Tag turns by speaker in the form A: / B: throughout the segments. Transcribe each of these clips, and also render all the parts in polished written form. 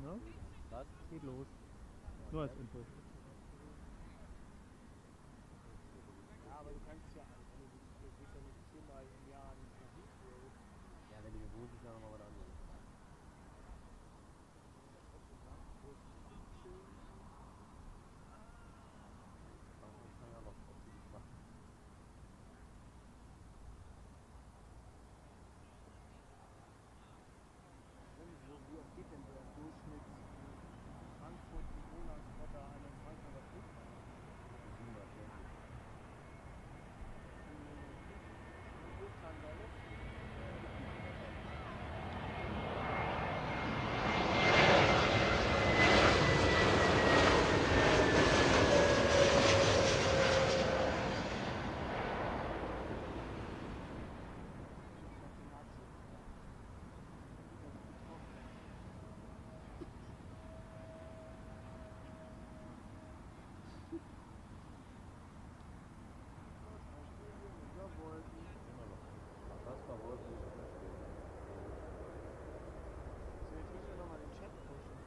A: Ne?
B: Was?
A: Geht los. Nur als Info.
C: Ja, aber du kannst ja, also du gehst ja nicht 10-mal im Jahr nach Heathrow.
B: Ja, wenn du hier wohnst, ist ja nochmal was anderes. Das kann ja noch trotzdem machen.
C: Wie oft geht denn der Durchschnitt Frankfurt, Monat oder einen Frankfurter Flughafen?
B: 740. Das verfolgt mich.
C: So, jetzt müssen wir nochmal den Chat pushen.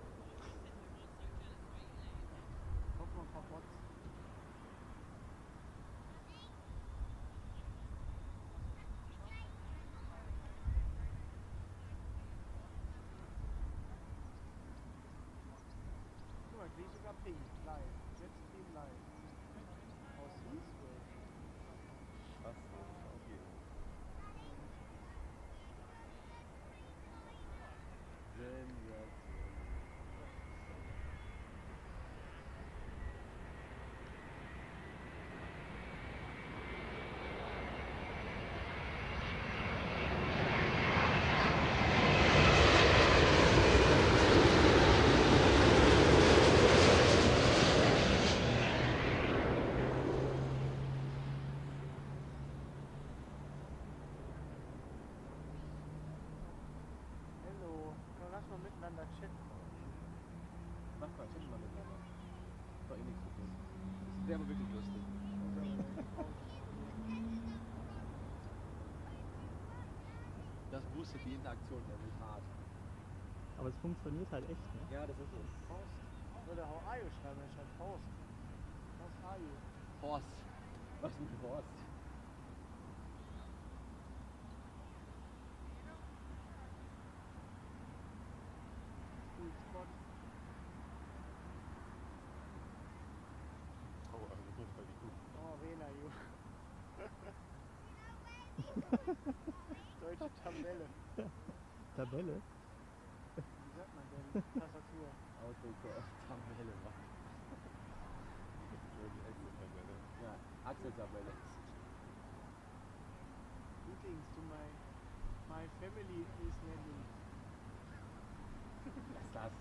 C: Guck mal ein paar Bots. Guck mal, ich sehe sogar Ping live. Jetstream live. Aus Heathrow.
B: Was? Okay. Sensation.
C: Hallo. Komm, lass mal miteinander chatten.
B: Mach mal, chatten mal miteinander. Ist doch eh nichts zu tun. Das wäre aber wirklich lustig. Das boostet die Interaktion nämlich hart.
A: Aber es funktioniert halt echt, ne?
B: Ja, das ist so.
C: Faust. Oder how are you schreiben, er schreibt Faust. Faust are you?
B: Horst. Was ist mit Horst?
C: Sweet spot.
B: Oh, also das ist richtig gut.
C: Oh, Rena, you. Deutsche Tabelle.
A: Tabelle?
C: Wie sagt man denn? Tastatur.
B: Autokorrekt-Tabelle machen. Die Excel-Tabelle. Ja, Axel-Tabelle.
C: Greetings to my family is landing.
B: Lass das.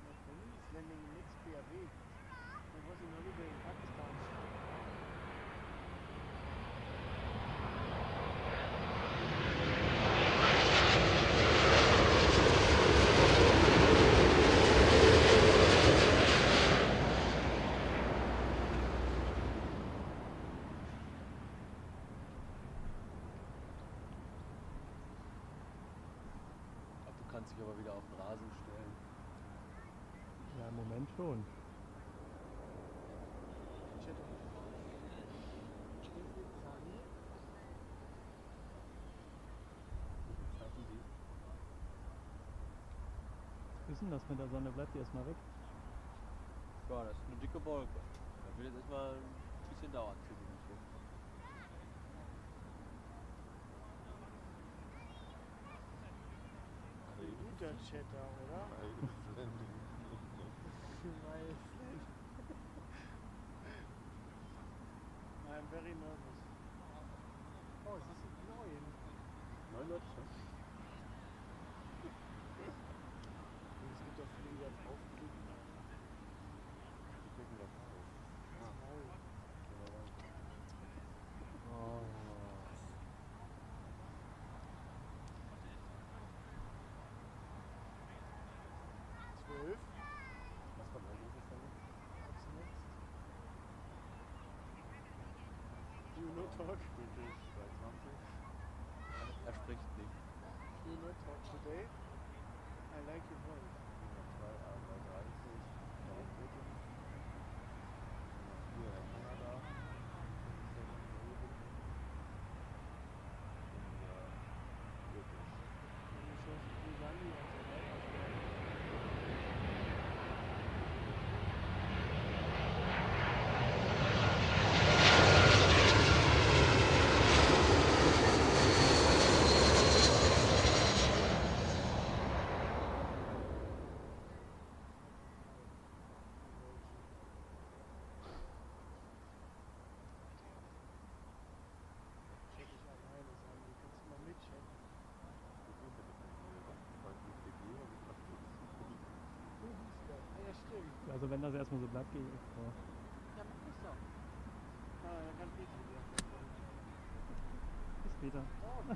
C: My family is landing next PRW. I was in holiday in Pakistan.
B: Du kannst dich aber wieder auf den Rasen stellen.
A: Ja, im Moment schon.
C: Chat.
A: Was ist denn das mit der Sonne? Bleibt die erstmal weg?
B: Ja, das ist eine dicke Wolke. Das wird jetzt erstmal ein bisschen dauern für die Info.
C: Ein guter Chatter, oder? Nice. I'm very nervous. Oh, es ist 9.
B: 9 Leute schon?
C: Es gibt auch viele, die da draufklicken.
B: Die klicken das auf.
C: Das Maul.
B: Oh.
C: talk.
B: British 220. Er spricht nicht.
C: Do not talk today. I like your voice.
B: 2A330. Warum Briten? 4 Herr Kanada. 7 Schweden. Und British.
C: Und ich hoffe, die sagen die auch so weiter. Check ich alleine, sagen die. Kannst du mal mitchecken? So hieß der. Ah ja, stimmt.
A: Also wenn das erstmal so bleibt, gehe ich echt vor.
C: Ja, mach das doch. Ah, dann kann Peter wieder.
A: Bis später.
C: Oh.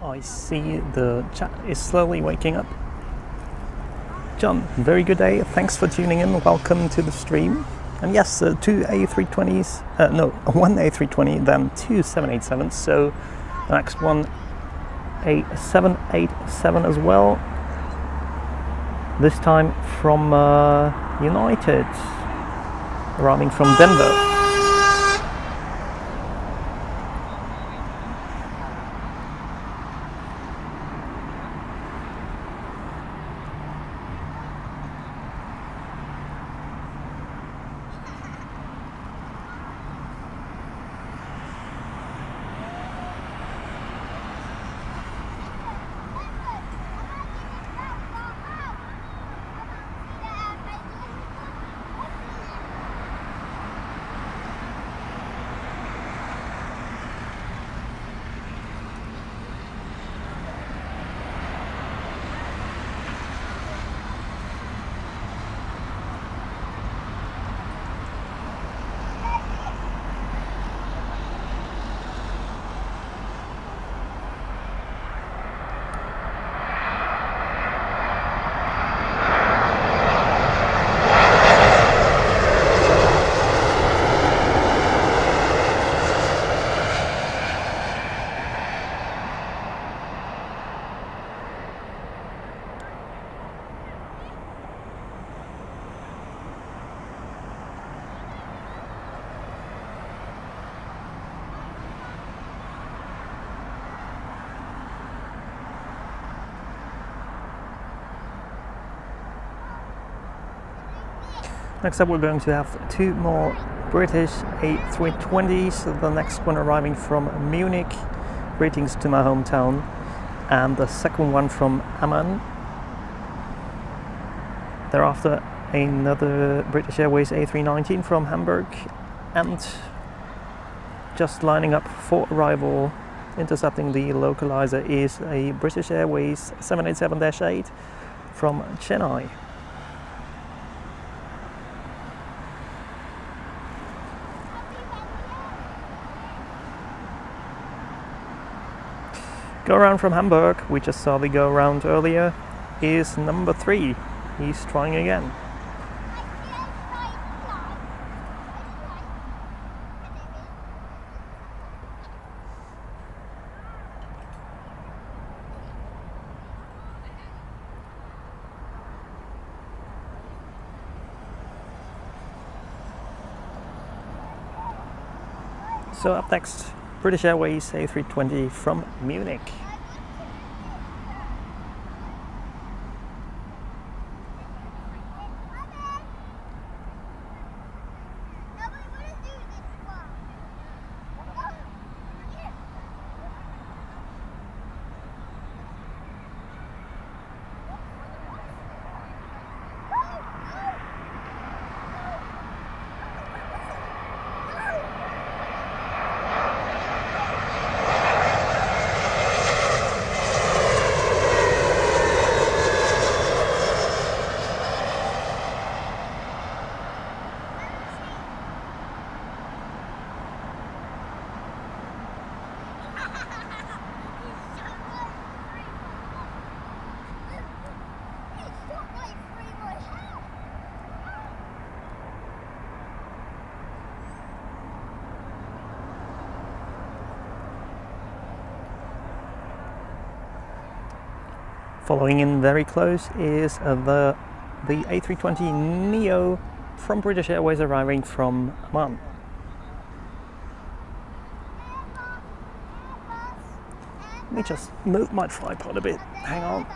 D: I see the chat is slowly waking up. John, very good day. Thanks for tuning in. Welcome to the stream. And yes, two A320s, no, one A320, then two 787s. So the next one, a 787 as well. This time from United, arriving from Denver. Next up we're going to have two more British A320s, the next one arriving from Munich, greetings to my hometown, and the second one from Amman. Thereafter another British Airways A319 from Hamburg, and just lining up for arrival, intercepting the localizer, is a British Airways 787-8 from Chennai. Go around from Hamburg, we just saw the go around earlier, is number 3. He's trying again. So up next, British Airways A320 from Munich. Following in very close is the A320neo from British Airways arriving from Amman. Let me just move my tripod a bit, hang on.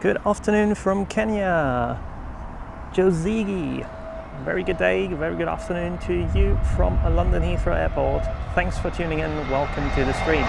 D: Good afternoon from Kenya, Josigi. Very good day, very good afternoon to you from London Heathrow Airport. Thanks for tuning in, welcome to the stream.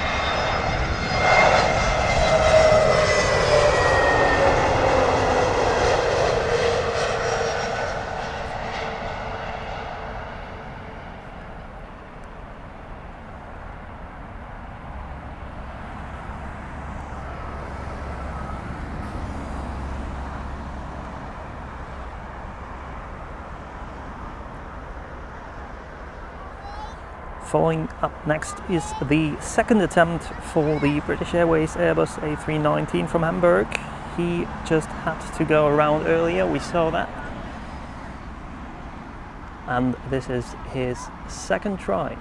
D: Following up next is the second attempt for the British Airways Airbus A319 from Hamburg. He just had to go around earlier, we saw that. And this is his second try.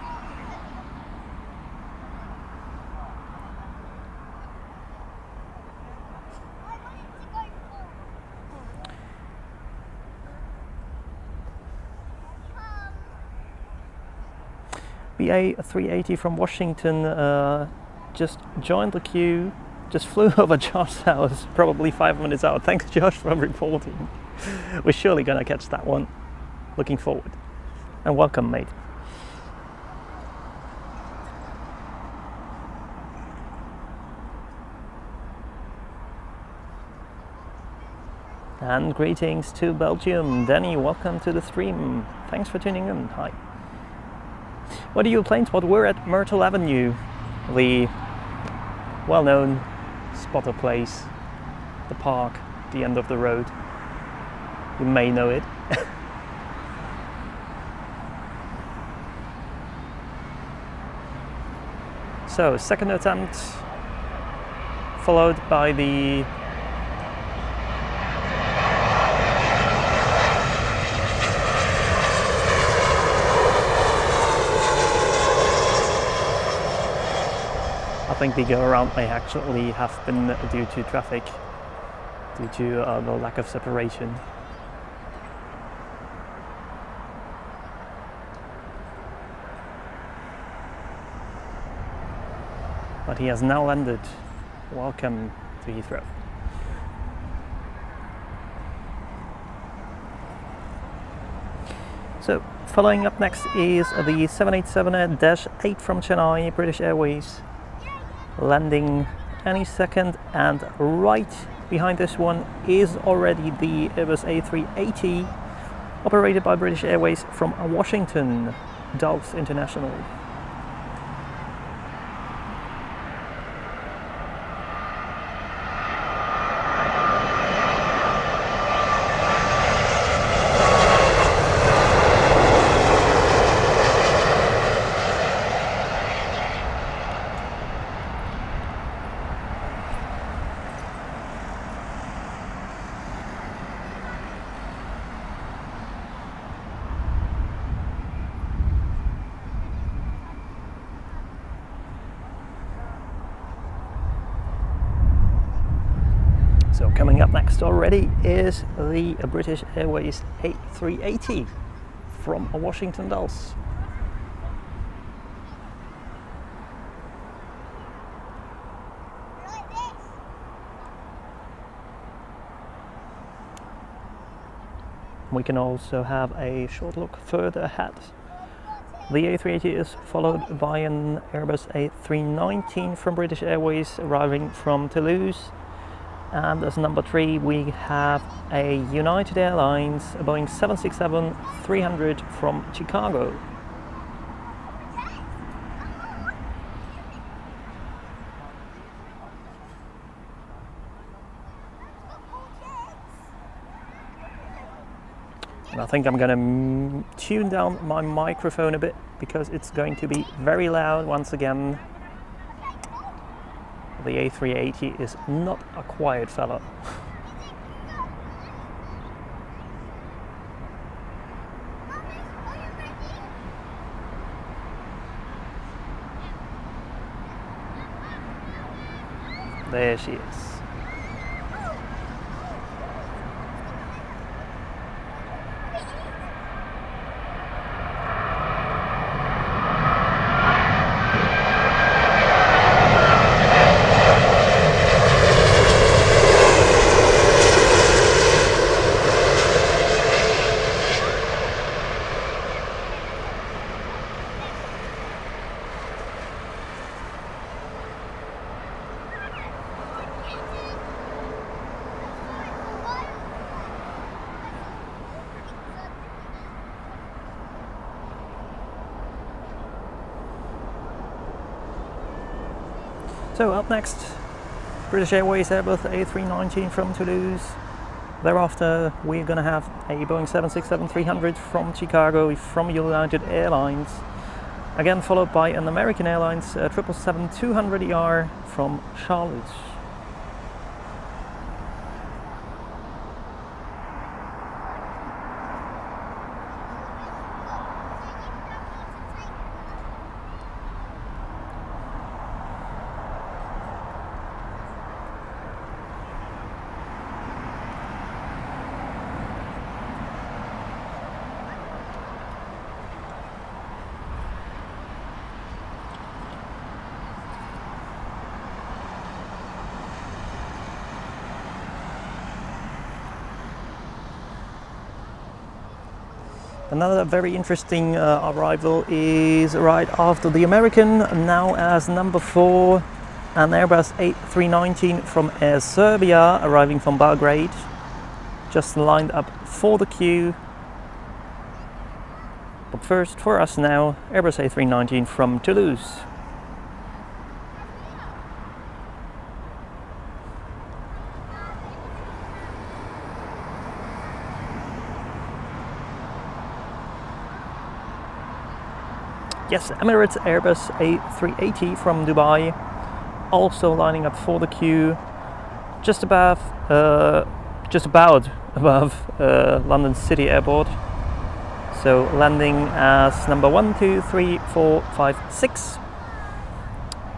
D: The A380 from Washington just joined the queue, just flew over Josh's house, probably 5 minutes out. Thanks Josh for reporting. We're surely gonna catch that one. Looking forward. And welcome, mate. And greetings to Belgium. Danny, welcome to the stream. Thanks for tuning in. Hi. What are you Planespot? We're at Myrtle Avenue, the well-known spotter place, the park, the end of the road. You may know it. So, second attempt, followed by the I think the go-around may actually have been due to traffic, due to the lack of separation. but he has now landed. Welcome to Heathrow. So, following up next is the 787-8 from Chennai, British Airways, landing any second, and right behind this one is already the Airbus A380, operated by British Airways from Washington, Dulles International. So coming up next already is the British Airways A380 from Washington Dulles. We can also have a short look further ahead. The A380 is followed by an Airbus A319 from British Airways arriving from Toulouse. And as number 3 we have a United Airlines Boeing 767-300 from Chicago. And I think I'm going to tune down my microphone a bit because it's going to be very loud once again. The A380 is not a quiet fella. There she is. So up next, British Airways Airbus A319 from Toulouse. Thereafter we're going to have a Boeing 767-300 from Chicago from United Airlines. Again followed by an American Airlines 777-200ER from Charlotte. Another very interesting arrival is right after the American, now as number 4, an Airbus A319 from Air Serbia arriving from Belgrade, just lined up for the queue. But first for us now, Airbus A319 from Toulouse. Yes, Emirates Airbus A380 from Dubai, also lining up for the queue, just about above London City Airport. So landing as number 1, 2, 3, 4, 5, 6.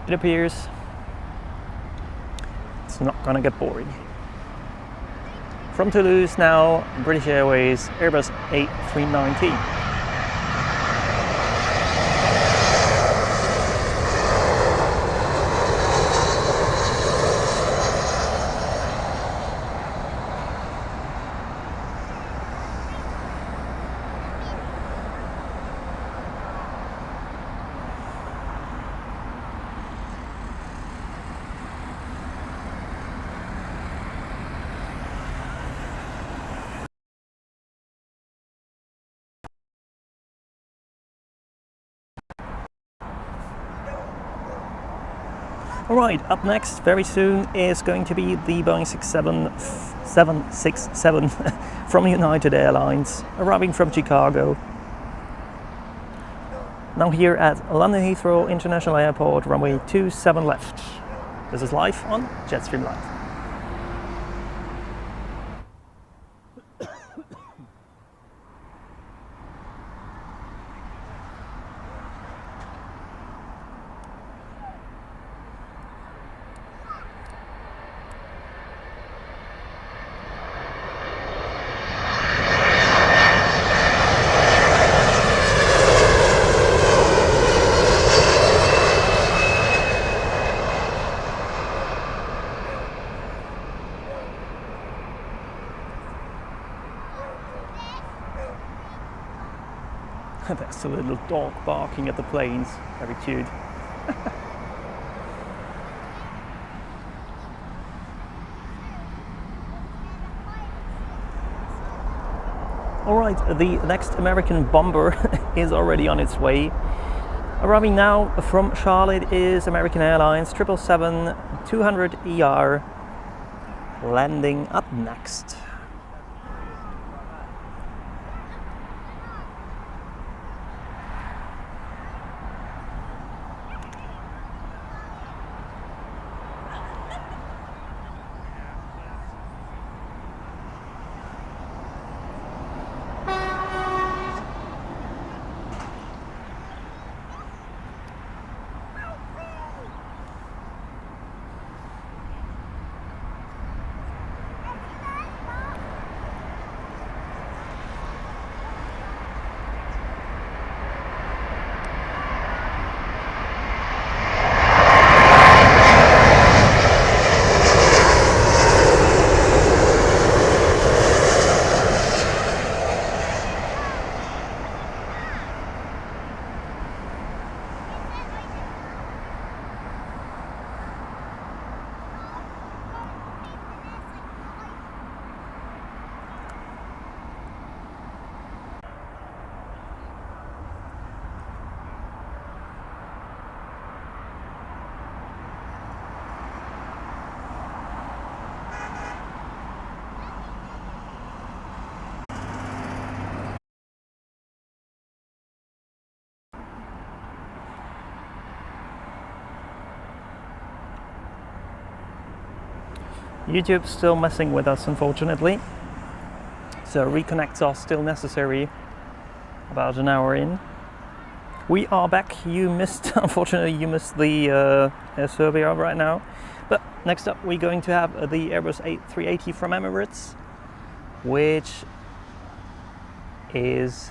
D: It appears it's not gonna get boring. From Toulouse now, British Airways Airbus A319. Alright, up next very soon is going to be the Boeing 767 from United Airlines, arriving from Chicago. Now here at London Heathrow International Airport, runway 27 left. This is live on Jetstream Live. That's a little dog barking at the planes, very cute. Alright, the next American bomber is already on its way. Arriving now from Charlotte is American Airlines 777-200ER, landing up next. YouTube's still messing with us, unfortunately, so reconnects are still necessary about an hour in. We are back. You missed, unfortunately, you missed the Serbia right now. But next up, we're going to have the Airbus A380 from Emirates, which is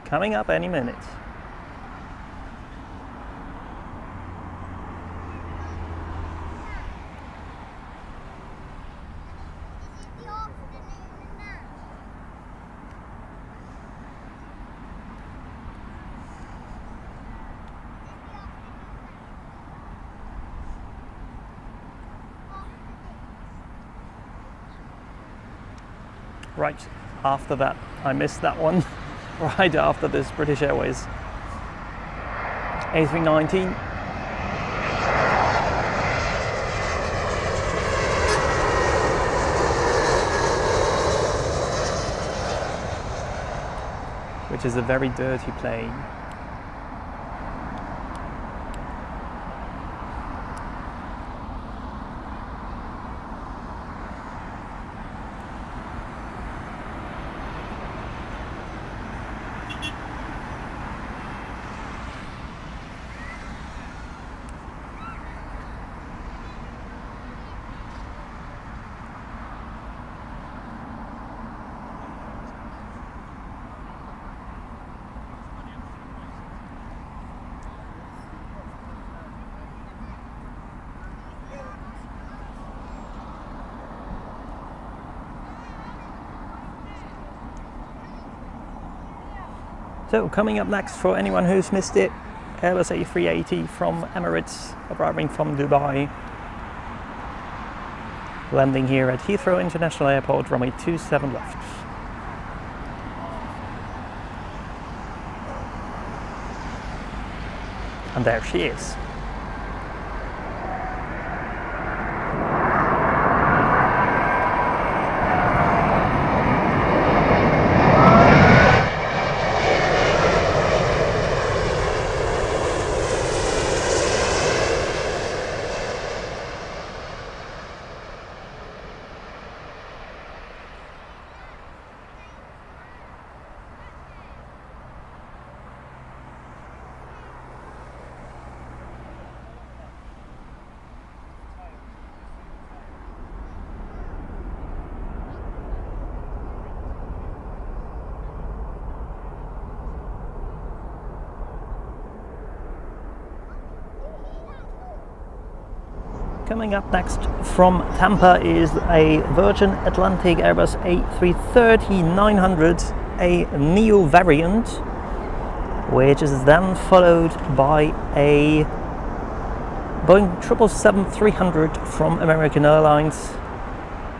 D: coming up any minute. Right after that, I missed that one, right after this British Airways A319. Which is a very dirty plane. So coming up next, for anyone who's missed it, Airbus A380 from Emirates, arriving from Dubai, landing here at Heathrow International Airport, runway 27 left. And there she is. Coming up next from Tampa is a Virgin Atlantic Airbus A330-900, a Neo variant, which is then followed by a Boeing 777-300 from American Airlines,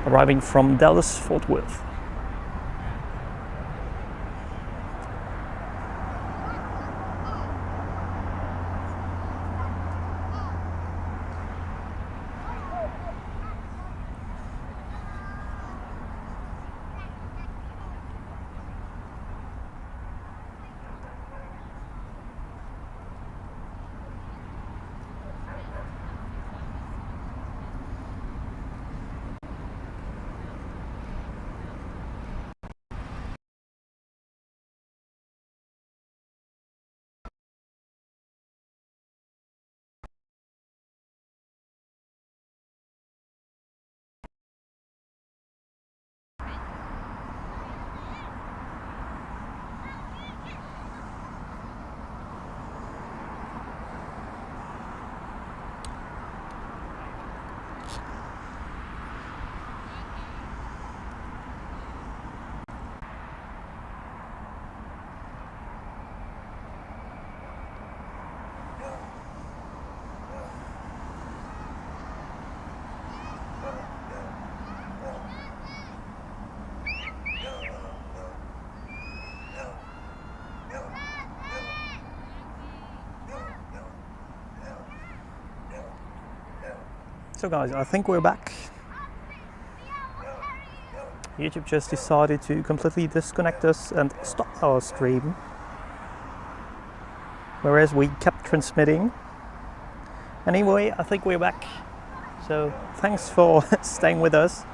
D: arriving from Dallas Fort Worth. So guys, I think we're back. YouTube just decided to completely disconnect us and stop our stream, whereas we kept transmitting. Anyway, I think we're back. So thanks for staying with us.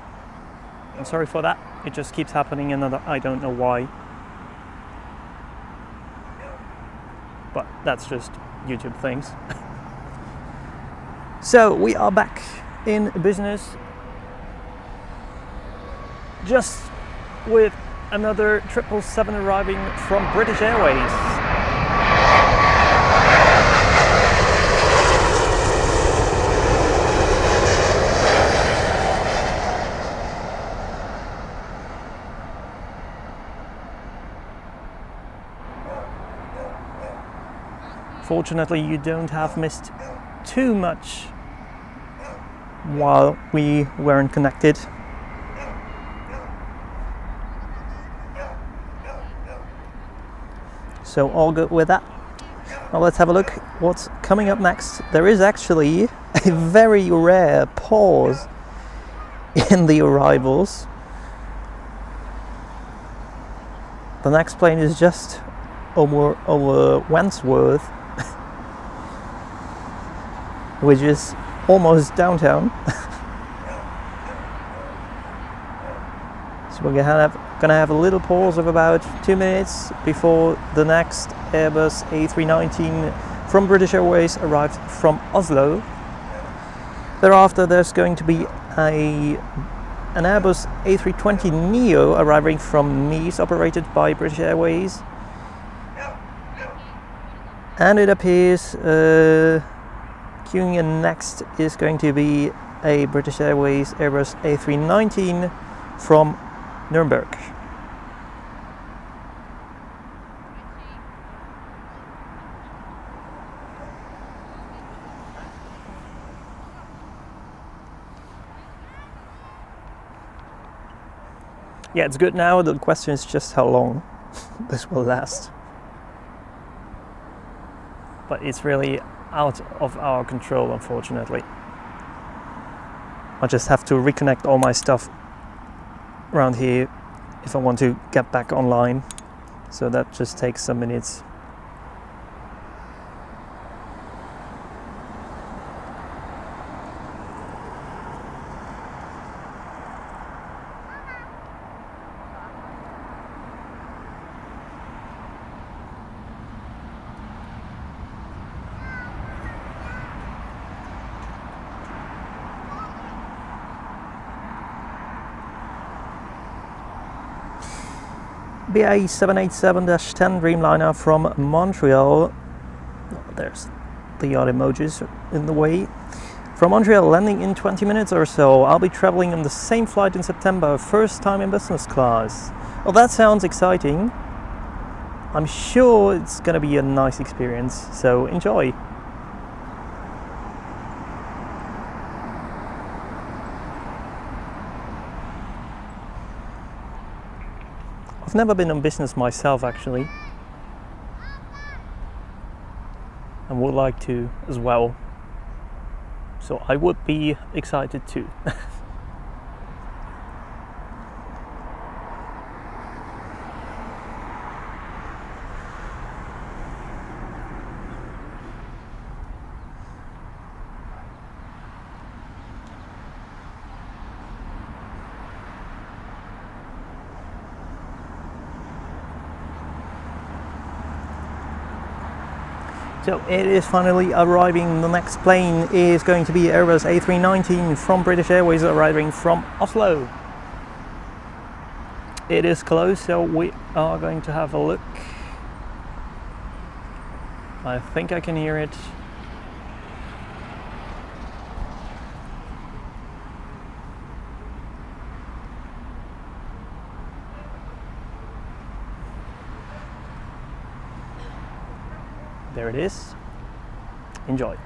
D: I'm sorry for that. It just keeps happening and I don't know why. But that's just YouTube things. So we are back in business, just with another 777 arriving from British Airways. Fortunately, you don't have missed too much while we weren't connected. So all good with that. Now let's have a look what's coming up next. There is actually a very rare pause in the arrivals. The next plane is just over Wandsworth, which is almost downtown. So we're gonna have a little pause of about 2 minutes before the next Airbus A319 from British Airways arrives from Oslo. Thereafter there's going to be an Airbus A320neo arriving from Nice, operated by British Airways. And it appears queuing in next is going to be a British Airways Airbus A319 from Nuremberg. Yeah, it's good now. The question is just how long this will last. But it's really out of our control, unfortunately. I just have to reconnect all my stuff around here if I want to get back online. So that just takes some minutes. BA 787-10 Dreamliner from Montreal. There's the other emojis in the way. From Montreal, landing in 20 minutes or so. I'll be traveling on the same flight in September, first time in business class. Well, that sounds exciting. I'm sure it's gonna be a nice experience, so enjoy. I've never been on business myself actually, and would like to as well. So I would be excited too. So it is finally arriving. The next plane is going to be Airbus A319 from British Airways, arriving from Oslo. It is close, so we are going to have a look. I think I can hear it. There it is. Enjoy.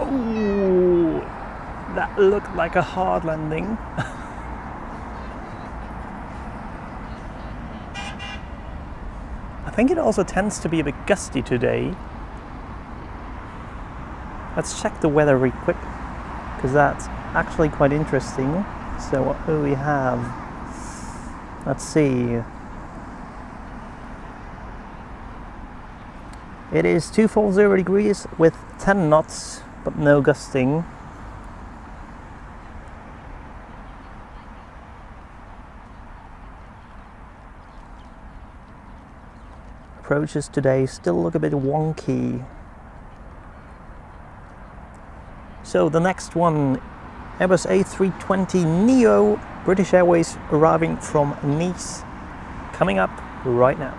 D: Ooh, that looked like a hard landing. I think it also tends to be a bit gusty today. Let's check the weather real quick, because that's actually quite interesting. So what do we have? Let's see. It is 240 degrees with 10 knots, but no gusting. Approaches today still look a bit wonky. So the next one, Airbus A320neo, British Airways, arriving from Nice, coming up right now.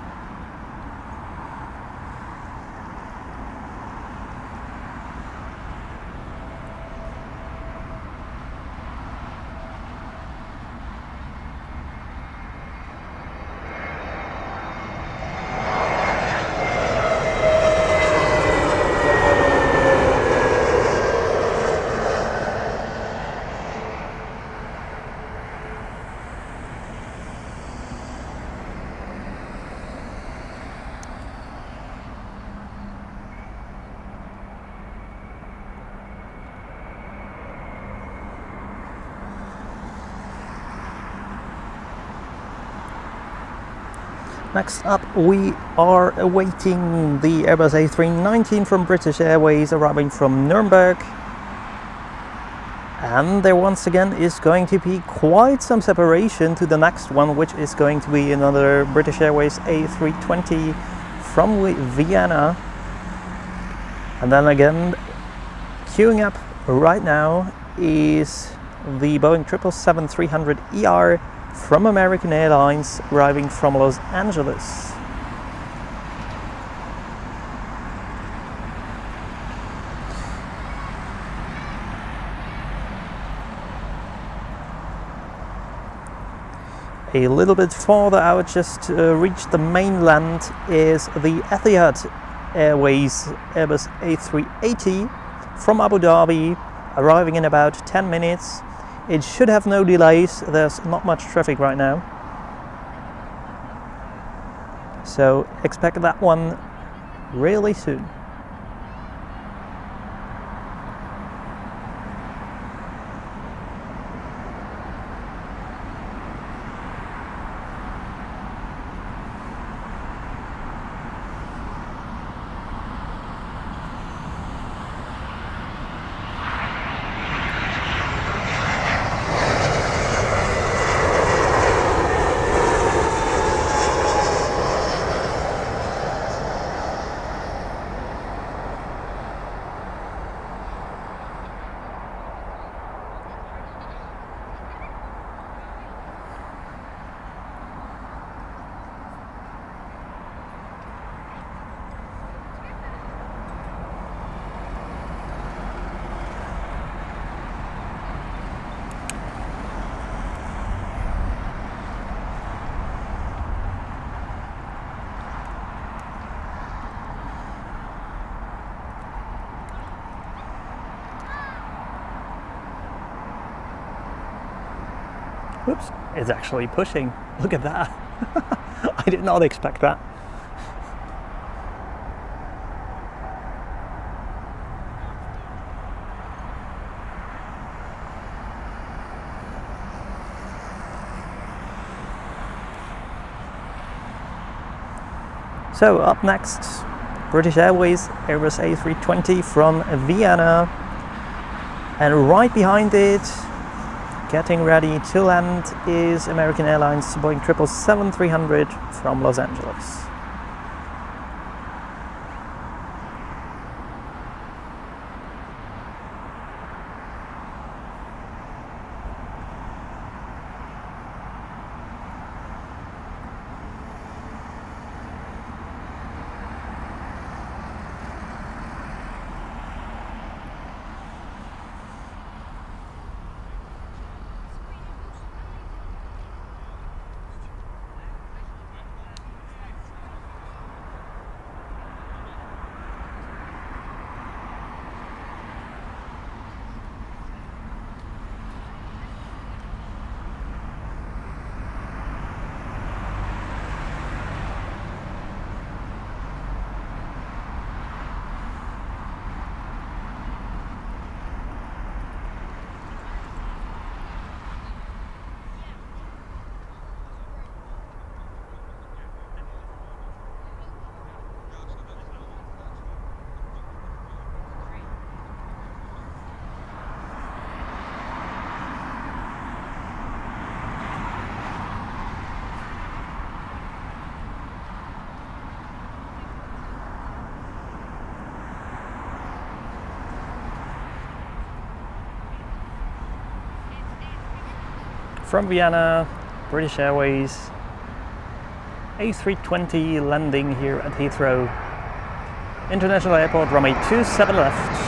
D: Next up, we are awaiting the Airbus A319 from British Airways, arriving from Nuremberg. And there once again is going to be quite some separation to the next one, which is going to be another British Airways A320 from Vienna. And then again, queuing up right now is the Boeing 777-300ER from American Airlines, arriving from Los Angeles. A little bit farther out, just to reach the mainland, is the Etihad Airways Airbus A380 from Abu Dhabi, arriving in about 10 minutes. It should have no delays, there's not much traffic right now. So expect that one really soon. Whoops, it's actually pushing. Look at that. I did not expect that. So up next, British Airways Airbus A320 from Vienna, and right behind it, getting ready to land, is American Airlines Boeing 777-300 from Los Angeles. From Vienna, British Airways A320 landing here at Heathrow International Airport, runway 27 left.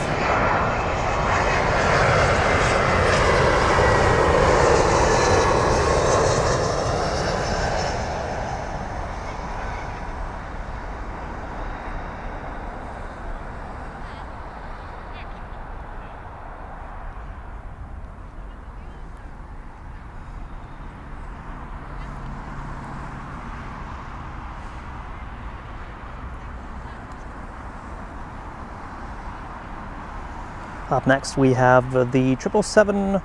D: Up next we have the 777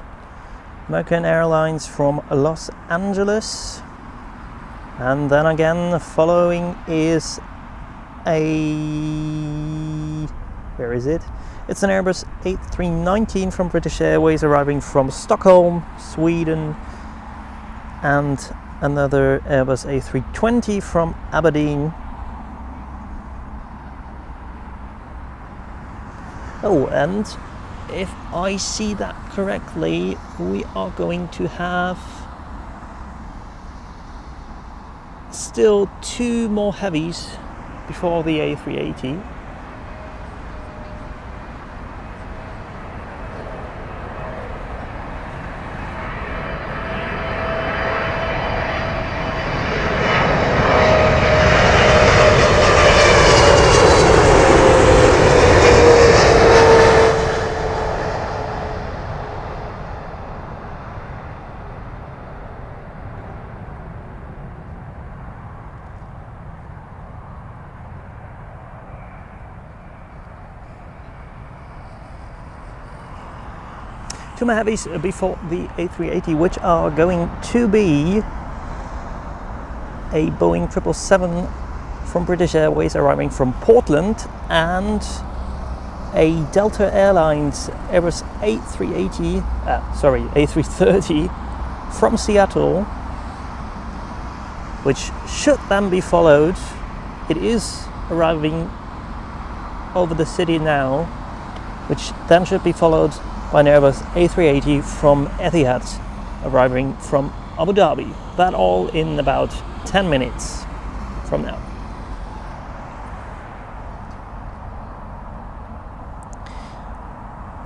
D: American Airlines from Los Angeles, and then again following is where is it? It's an Airbus A319 from British Airways arriving from Stockholm, Sweden, and another Airbus A320 from Aberdeen. Oh, and if I see that correctly, we are going to have still 2 more heavies before the A380. Two more heavies before the A380, which are going to be a Boeing 777 from British Airways arriving from Portland, and a Delta Airlines Airbus A330 from Seattle, which should then be followed. It is arriving over the city now, which then should be followed by an Airbus A380 from Etihad arriving from Abu Dhabi. That all in about 10 minutes from now.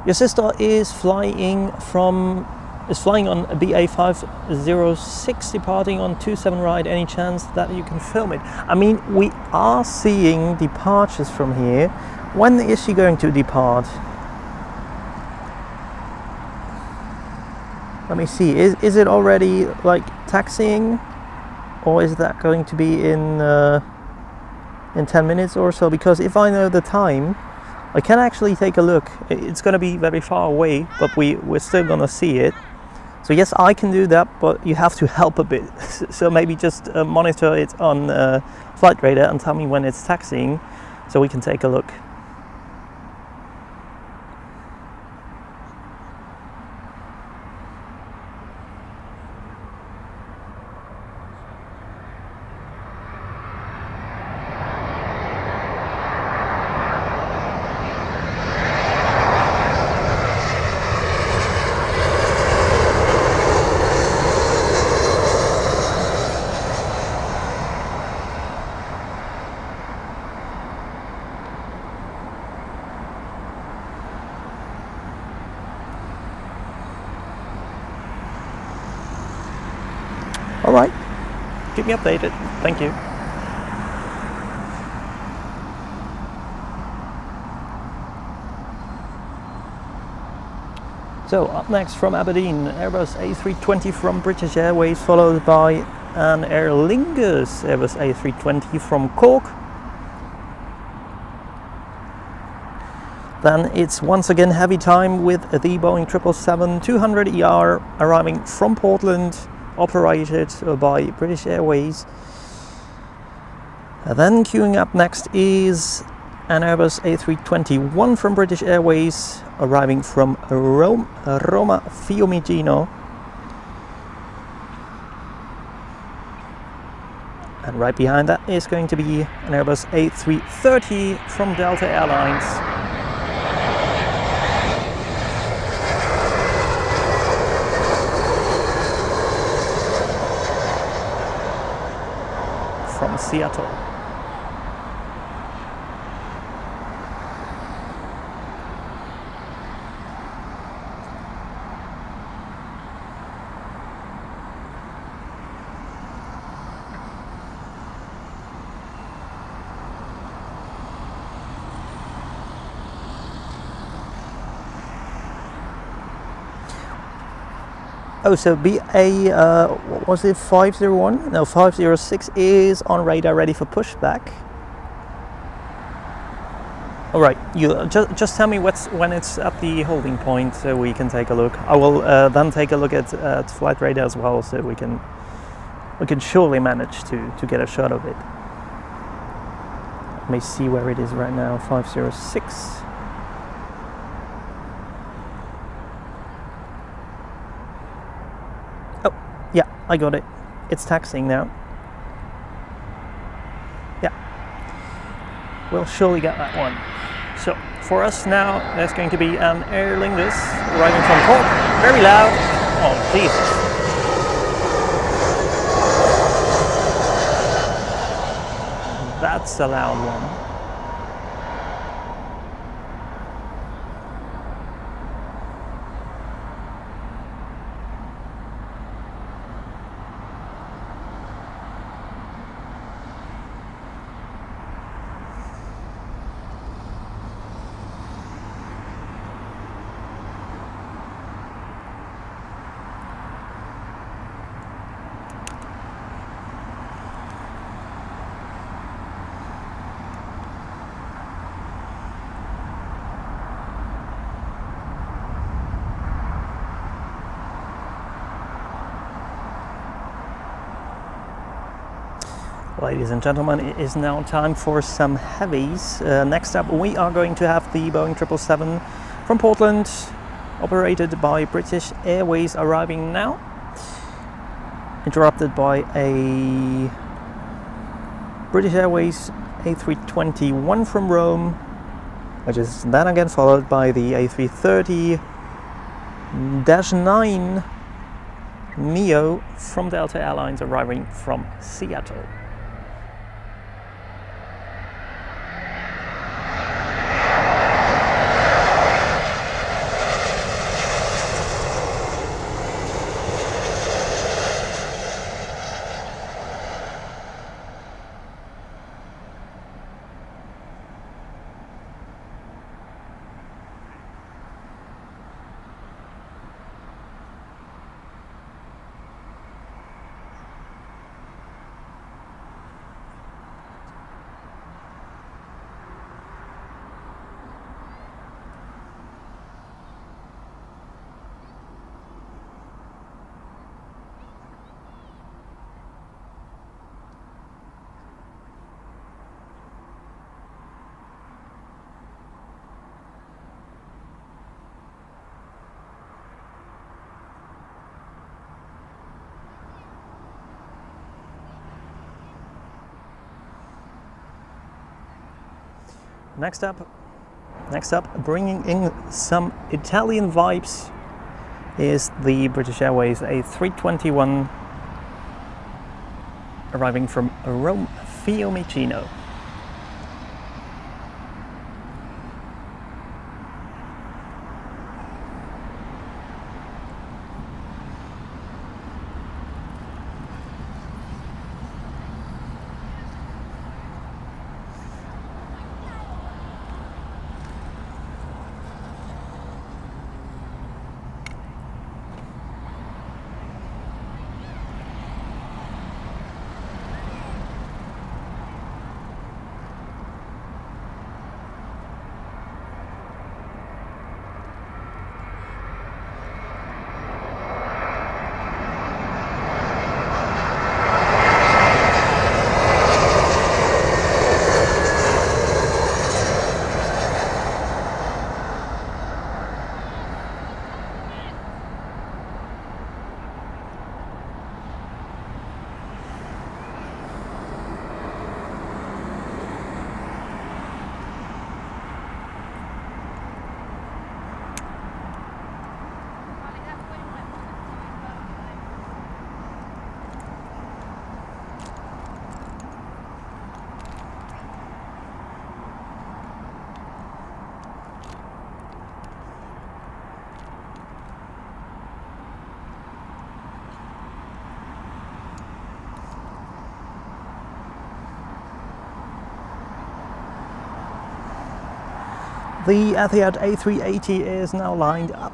D: Your sister is flying on a BA506 departing on 27 right. Any chance that you can film it? I mean, we are seeing departures from here. When is she going to depart? Let me see, is it already like taxiing, or is that going to be in 10 minutes or so? Because if I know the time, I can actually take a look. It's going to be very far away, but we're still going to see it. So yes, I can do that, but you have to help a bit. So maybe just monitor it on flight radar and tell me when it's taxiing, so we can take a look. All right, keep me updated. Thank you. So up next from Aberdeen, Airbus A320 from British Airways, followed by an Aer Lingus Airbus A320 from Cork. Then it's once again heavy time with the Boeing 777-200ER arriving from Portland, operated by British Airways. Then queuing up next is an Airbus A321 from British Airways, arriving from Roma Fiumicino. And right behind that is going to be an Airbus A330 from Delta Airlines. From Seattle. Oh, so BA, what was it, 501? No, 506 is on radar, ready for pushback. All right, you just tell me when it's at the holding point, so we can take a look. I will then take a look at flight radar as well, so we can surely manage to get a shot of it. Let me see where it is right now. 506. Yeah, I got it. It's taxiing now. Yeah, we'll surely get that one. So for us now, there's going to be an Aer Lingus arriving from Cork. Very loud. Oh, Jesus. That's a loud one. Ladies and gentlemen, it is now time for some heavies. Next up, we are going to have the Boeing 777 from Portland, operated by British Airways, arriving now. Interrupted by a British Airways A321 from Rome, which is then again followed by the A330-9 Neo from Delta Airlines, arriving from Seattle. Next up, bringing in some Italian vibes is the British Airways A321 arriving from Rome Fiumicino. The Etihad A380 is now lined up.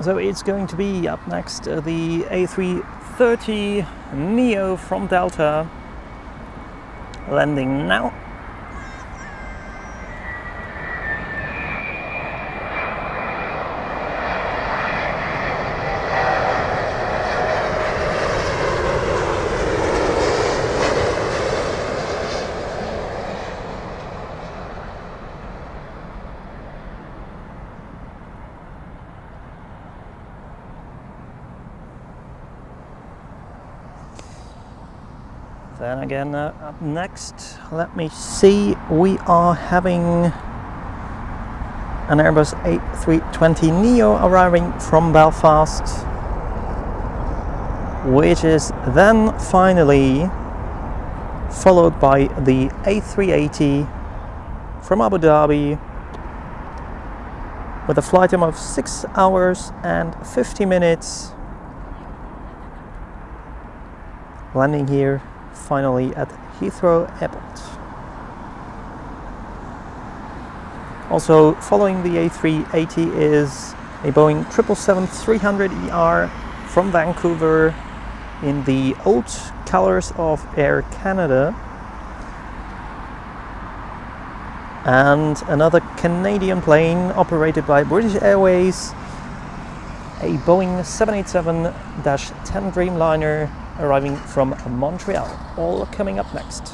D: So it's going to be up next the A330 Neo from Delta, landing now. Then again, up next, let me see, we are having an Airbus A320 Neo arriving from Belfast, which is then finally followed by the A380 from Abu Dhabi with a flight time of 6 hours and 50 minutes, landing here finally at Heathrow Airport. Also following the A380 is a Boeing 777-300ER from Vancouver in the old colors of Air Canada, and another Canadian plane operated by British Airways, a Boeing 787-10 Dreamliner arriving from Montreal, all coming up next.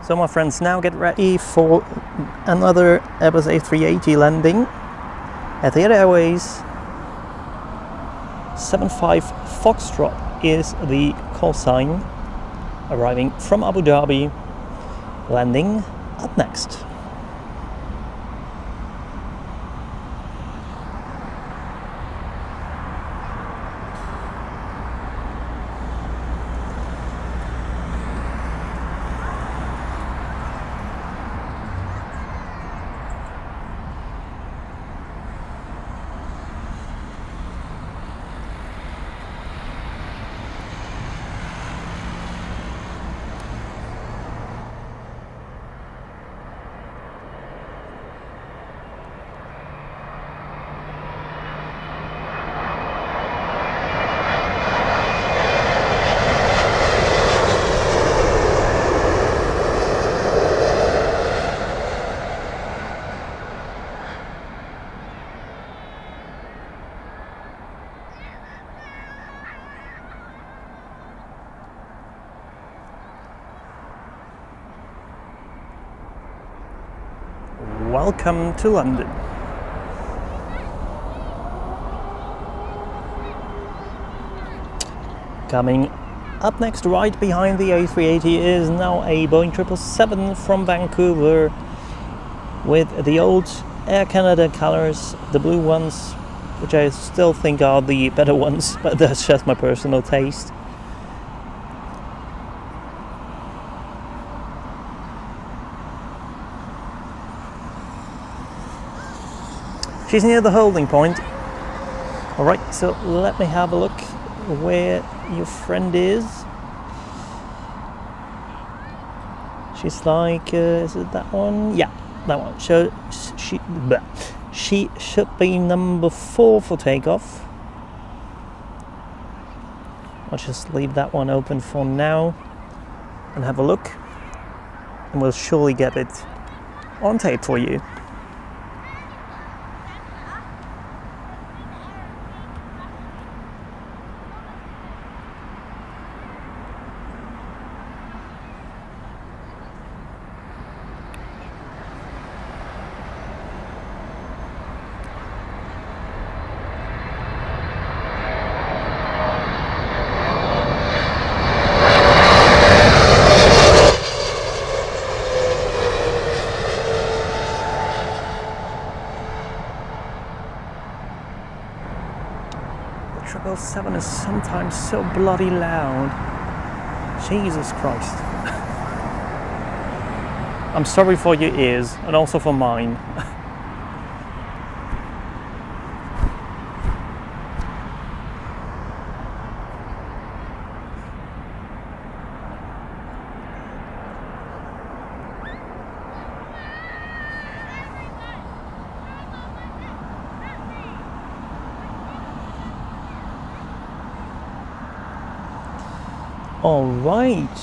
D: So my friends, now get ready for another Airbus A380 landing. Etihad Airways 75 Foxtrot is the call sign, arriving from Abu Dhabi, landing up next. welcome to London. Coming up next, right behind the A380, is now a Boeing 777 from Vancouver with the old Air Canada colors, the blue ones, which I still think are the better ones, but that's just my personal taste. She's near the holding point. Alright, so let me have a look where your friend is. She's like, is it that one? Yeah, that one. So she should be number 4 for takeoff. I'll just leave that one open for now and have a look, and we'll surely get it on tape for you. The 777 is sometimes so bloody loud. Jesus Christ. I'm sorry for your ears, and also for mine. All right,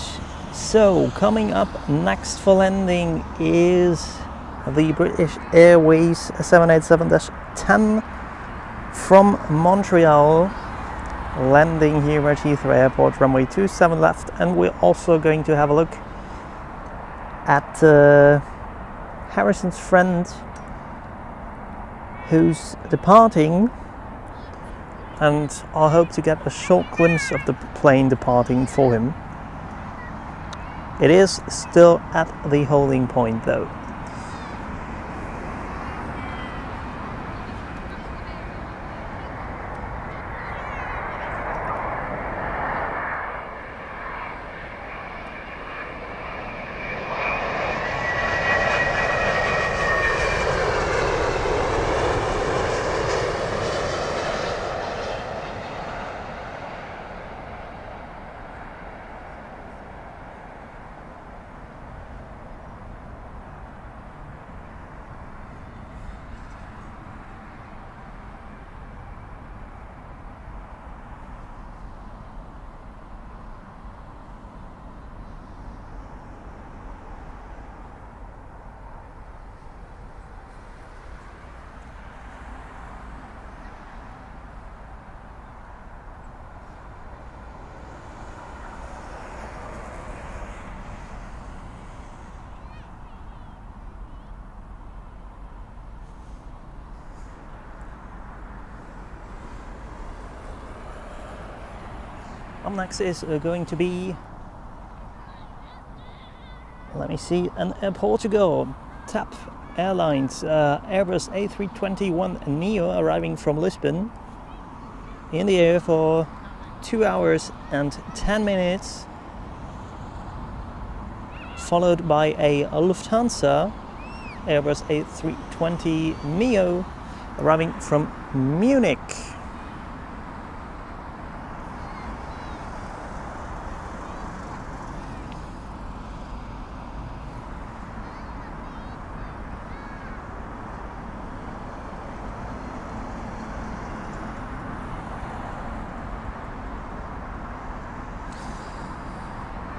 D: so coming up next for landing is the British Airways 787-10 from Montreal, landing here at Heathrow Airport, runway 27 left, and we're also going to have a look at Harrison's friend who's departing, and I hope to get a short glimpse of the plane departing for him. It is still at the holding point though. Up next is going to be, let me see, Portugal, TAP Airlines, Airbus A321neo arriving from Lisbon, in the air for 2 hours and 10 minutes, followed by a Lufthansa Airbus A320neo arriving from Munich.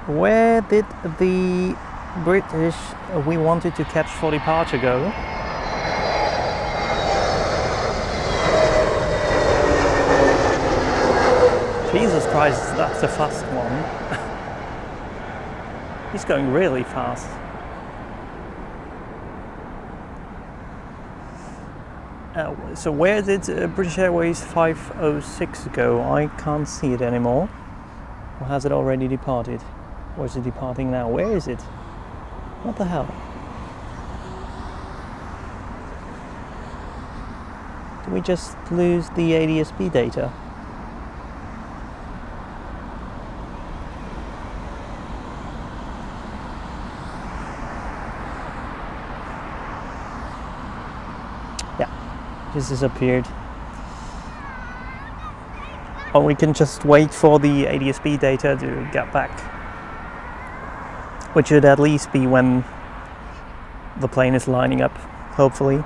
D: Where did the British we wanted to catch for departure go? Jesus Christ, that's a fast one. He's going really fast. So where did British Airways 506 go? I can't see it anymore. Or has it already departed? Or is it departing now? Where is it? What the hell? Did we just lose the ADSB data? Just disappeared. Or we can just wait for the ADSB data to get back, which should at least be when the plane is lining up, hopefully.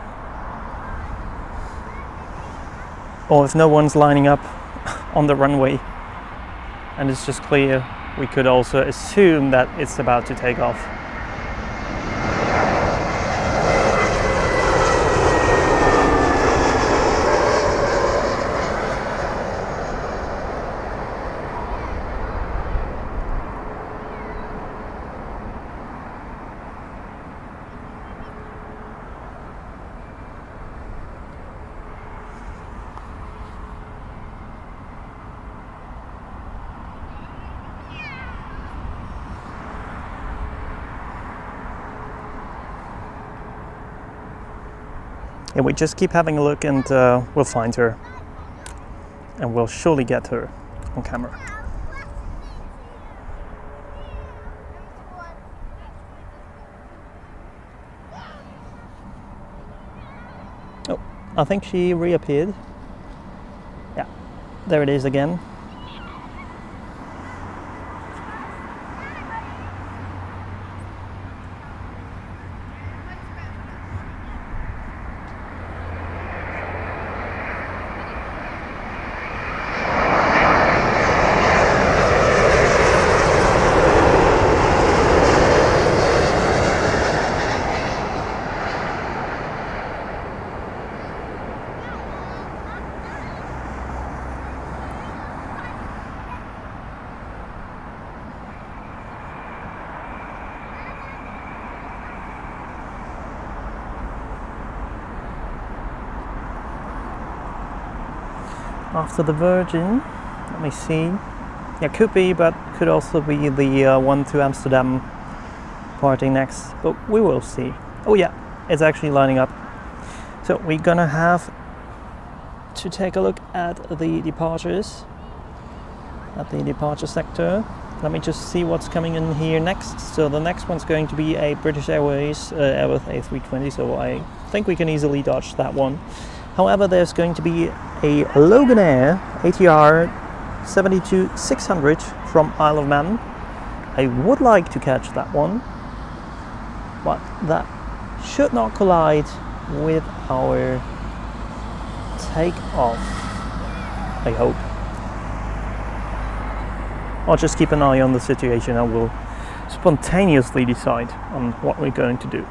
D: Or if no one's lining up on the runway and it's just clear, we could also assume that it's about to take off. Yeah, we just keep having a look and we'll find her. And we'll surely get her on camera. Oh, I think she reappeared. Yeah, there it is again. After the Virgin, let me see. Yeah, could be, but could also be the one to Amsterdam parting next, but we will see. Oh yeah, it's actually lining up. So we're gonna have to take a look at the departures, at the departure sector. Let me just see what's coming in here next. So the next one's going to be a British Airways Airbus A320, so I think we can easily dodge that one. However, there's going to be a Logan Air ATR 72-600 from Isle of Man. I would like to catch that one, but that should not collide with our takeoff, I hope. I'll just keep an eye on the situation and we'll spontaneously decide on what we're going to do.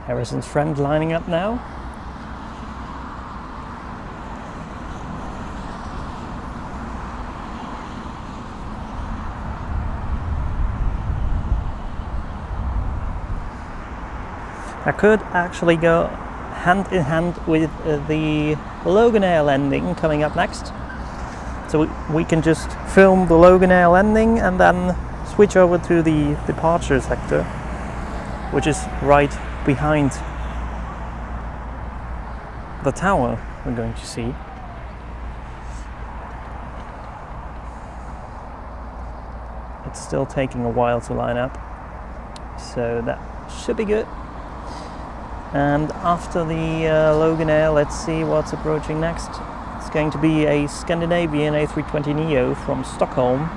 D: Harrison's friend lining up now. I could actually go hand in hand with the Logan Air landing coming up next. So we can just film the Logan Air landing and then switch over to the departure sector, which is right behind the tower we're going to see. It's still taking a while to line up, so that should be good. And after the Logan Air, let's see what's approaching next. It's going to be a Scandinavian A320neo from Stockholm.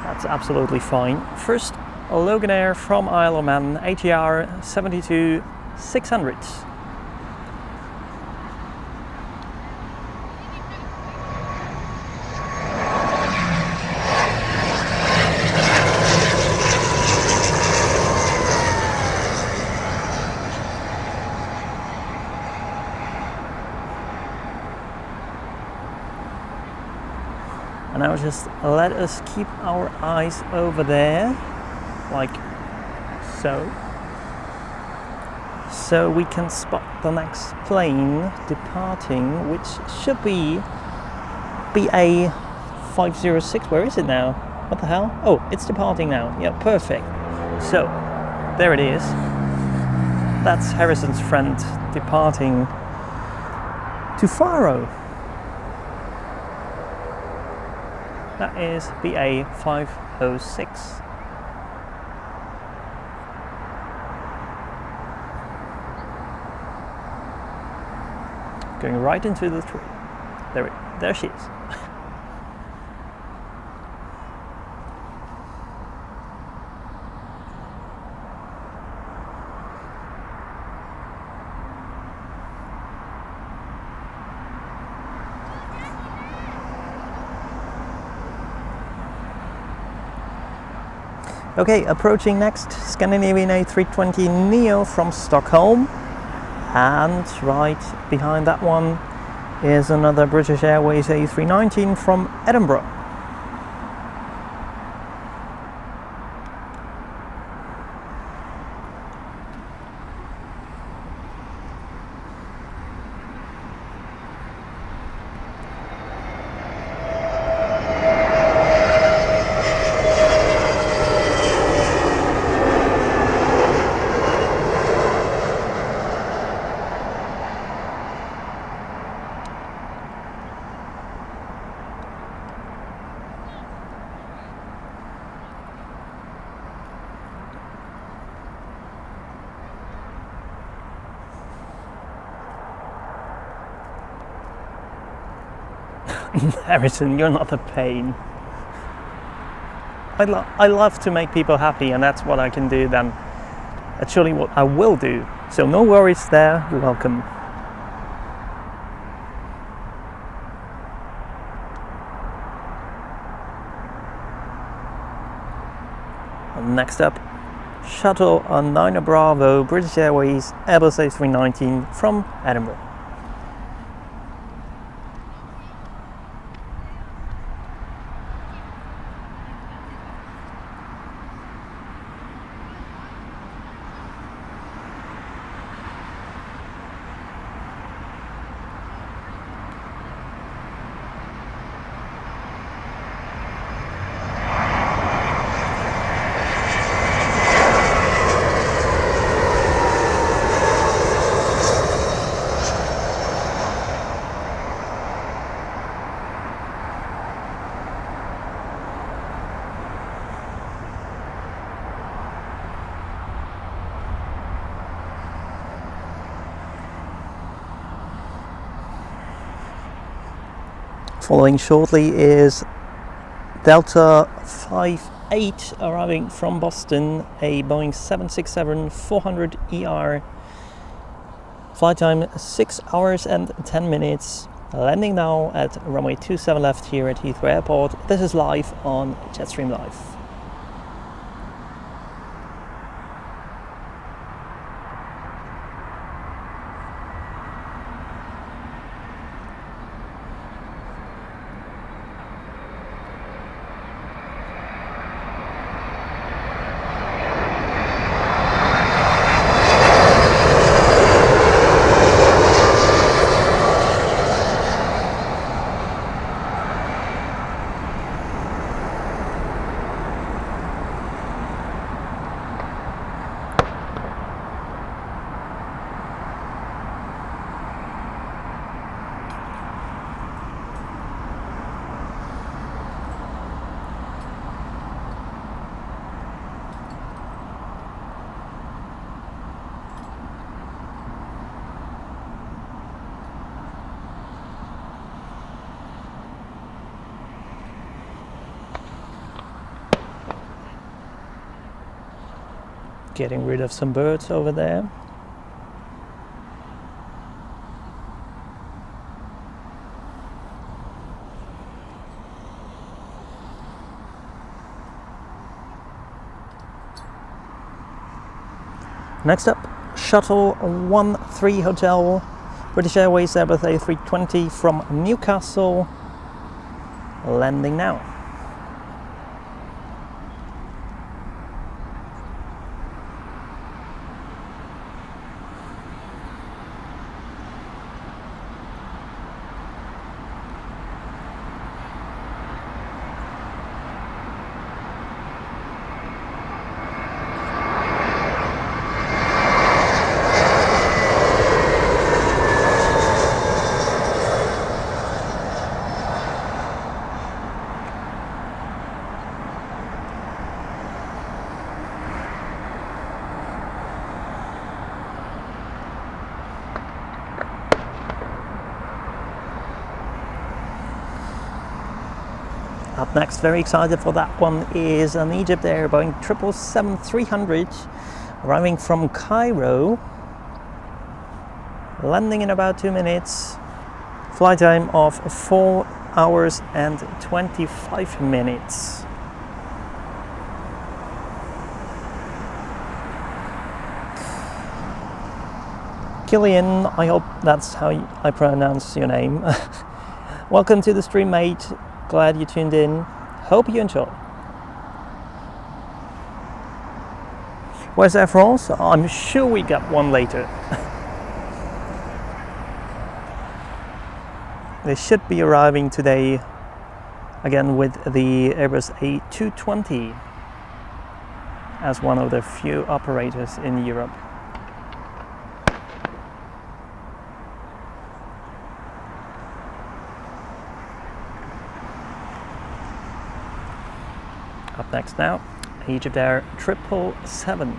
D: That's absolutely fine. First, a Logan Air from Isle of Man, ATR 72-600. And now just let us keep our eyes over there, like so. So we can spot the next plane departing, which should be BA 506. Where is it now? What the hell? Oh, it's departing now. Yeah, perfect. So, there it is. That's Harrison's friend departing to Faro. That is BA 506. Going right into the tree. There she is. Okay, approaching next, Scandinavian A320neo from Stockholm, and right behind that one is another British Airways A319 from Edinburgh. Harrison, you're not a pain. I love to make people happy, and that's what I can do then. That's surely what I will do. So no worries there, you're welcome. And next up, Shuttle on 9 Bravo, British Airways Airbus A319 from Edinburgh. Following shortly is Delta 58 arriving from Boston, a Boeing 767-400ER. Flight time 6 hours and 10 minutes. Landing now at runway 27 left here at Heathrow Airport. This is live on Jetstream Live. Getting rid of some birds over there. Next up, Shuttle 13 Hotel, British Airways Airbus A320 from Newcastle, landing now. Up next, very excited for that one, is an EGYPT Boeing 777-300 arriving from Cairo, landing in about 2 minutes, flight time of 4 hours and 25 minutes. Killian, I hope that's how I pronounce your name. Welcome to the stream, mate. Glad you tuned in. Hope you enjoy. Where's Air France? I'm sure we got one later. They should be arriving today again with the Airbus A220 as one of the few operators in Europe. Up next now, EGYPT 777.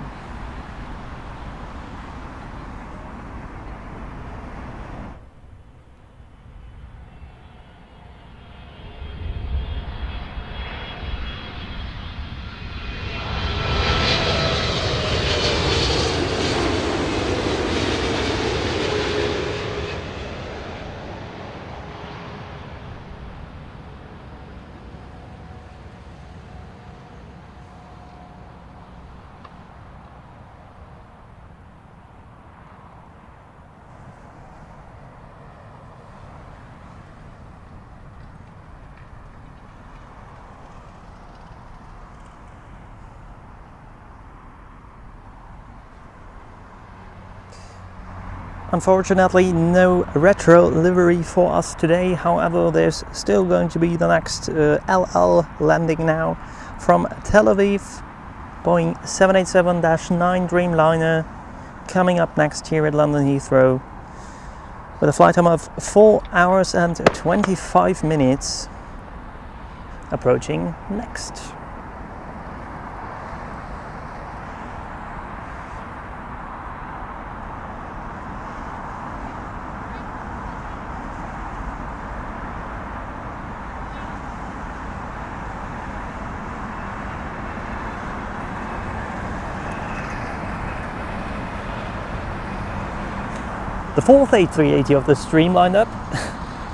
D: Unfortunately, no retro livery for us today. However, there's still going to be the next LL landing now from Tel Aviv, Boeing 787-9 Dreamliner, coming up next here at London Heathrow with a flight time of 4 hours and 25 minutes. Approaching next. The fourth A380 of the stream lineup,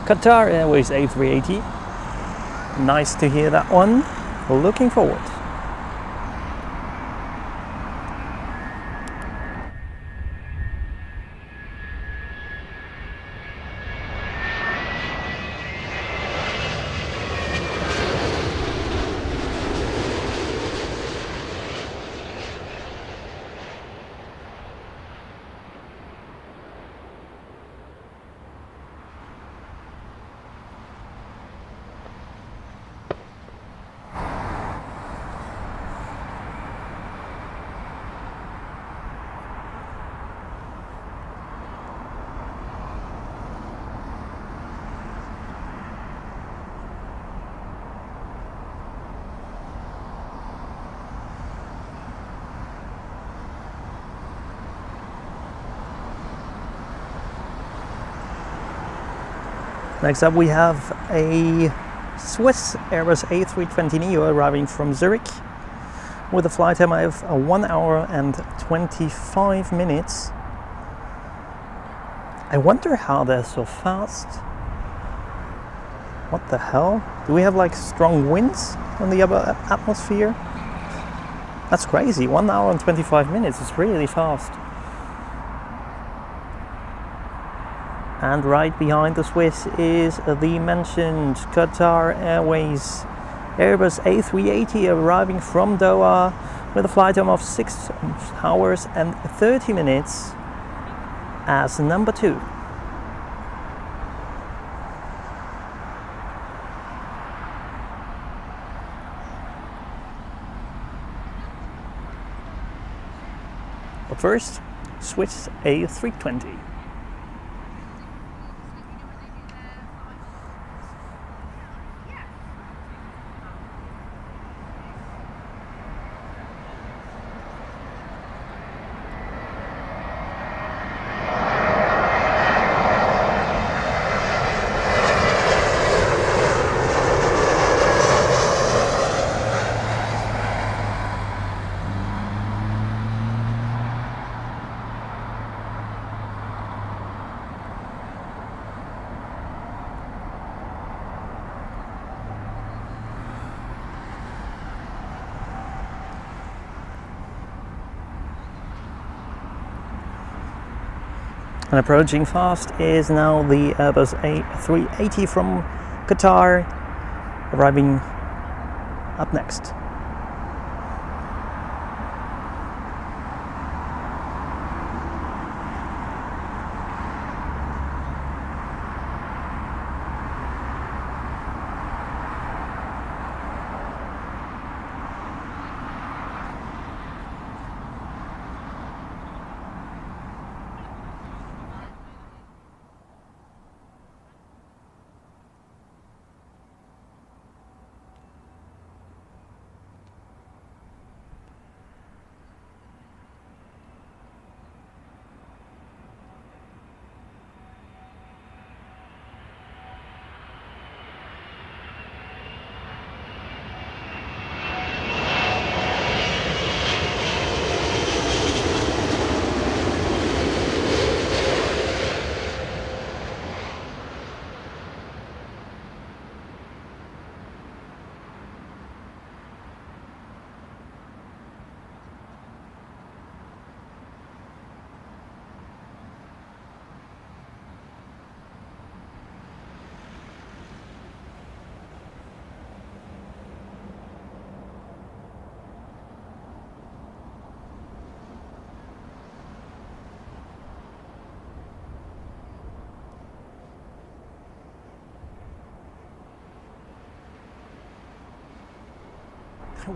D: Qatar Airways A380. Nice to hear that one. Looking forward. Next up we have a Swiss Airbus A320neo arriving from Zurich with a flight time of 1 hour and 25 minutes. I wonder how they're so fast. What the hell? Do we have like strong winds in the upper atmosphere? That's crazy. 1 hour and 25 minutes. It's really fast. And right behind the Swiss is the mentioned Qatar Airways Airbus A380 arriving from Doha with a flight time of 6 hours and 30 minutes as number 2. But first, Swiss A320. And approaching fast is now the Airbus A380 from Qatar, arriving up next.